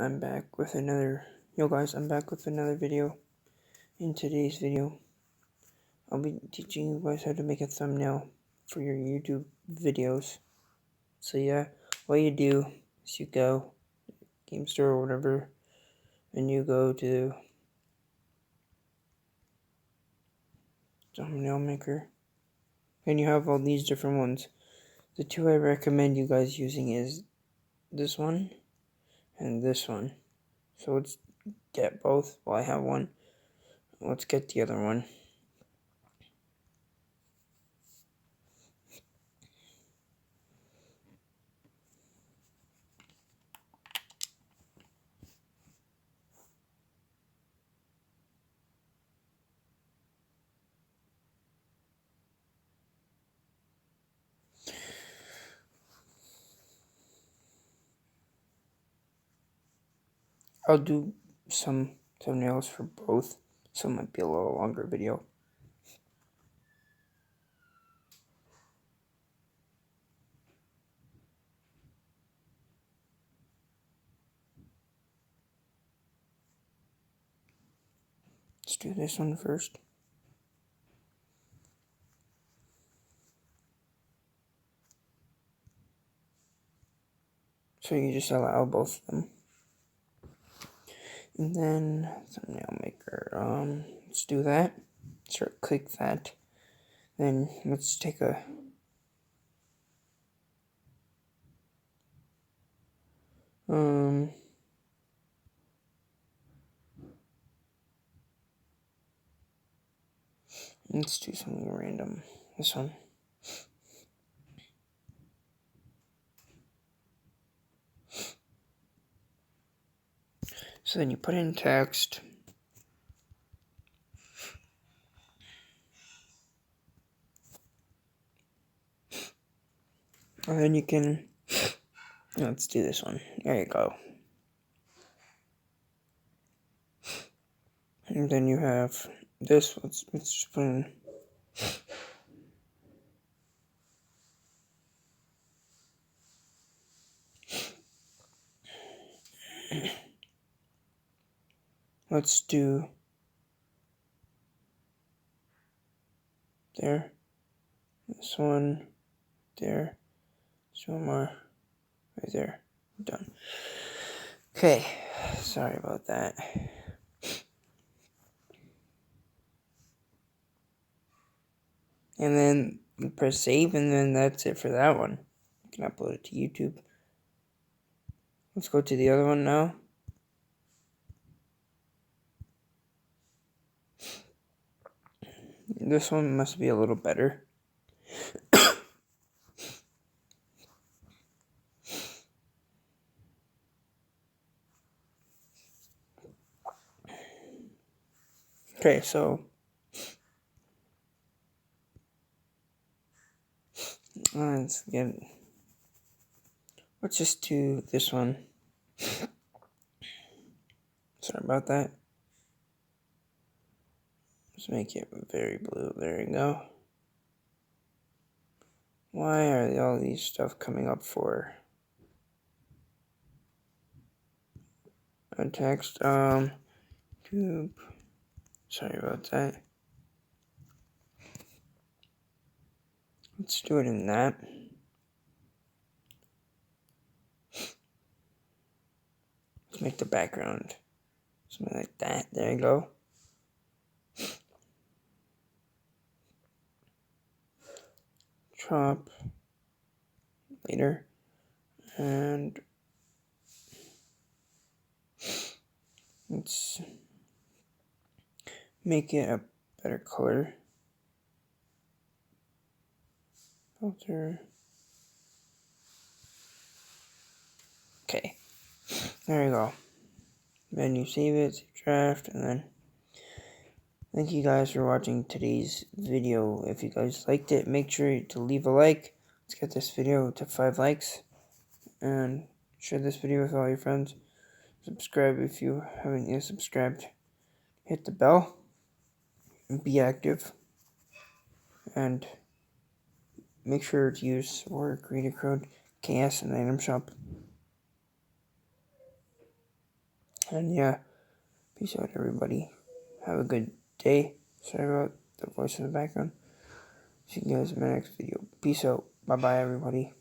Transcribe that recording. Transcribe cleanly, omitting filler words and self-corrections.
I'm back with another video. In today's video, I'll be teaching you guys how to make a thumbnail for your YouTube videos. So yeah, what you do is you go game store or whatever, and you go to thumbnail maker, and you have all these different ones. The two I recommend you guys using is this one and this one. So let's get both. Well, I have one. Let's get the other one. I'll do some thumbnails for both, so it might be a little longer video. Let's do this one first. So you just allow both of them. And then thumbnail maker, let's do that. So click that. Then let's take a let's do something random. This one. So then you put in text. And then you can, let's do this one. There you go. And then you have this. Let's just put in. Let's do there. This one there. Just one more right there. Done. Okay, sorry about that. And then you press save, and then that's it for that one. You can upload it to YouTube. Let's go to the other one now. This one must be a little better. Okay, so let's just do this one. Sorry about that. Let's make it very blue. There you go. Why are all these stuff coming up for a text? YouTube. Sorry about that. Let's do it in that. Let's make the background something like that. There you go. Chop later, and let's make it a better color. Filter. Okay, there you go. Then you save it, save draft, and then thank you guys for watching today's video. If you guys liked it, make sure to leave a like. Let's get this video to 5 likes, and share this video with all your friends. Subscribe if you haven't yet subscribed. Hit the bell. Be active. And make sure to use or creator code KS in the item shop. And yeah, peace out, everybody. Have a good day. Sorry about the voice in the background. See you guys in my next video. Peace out. Bye-bye, everybody.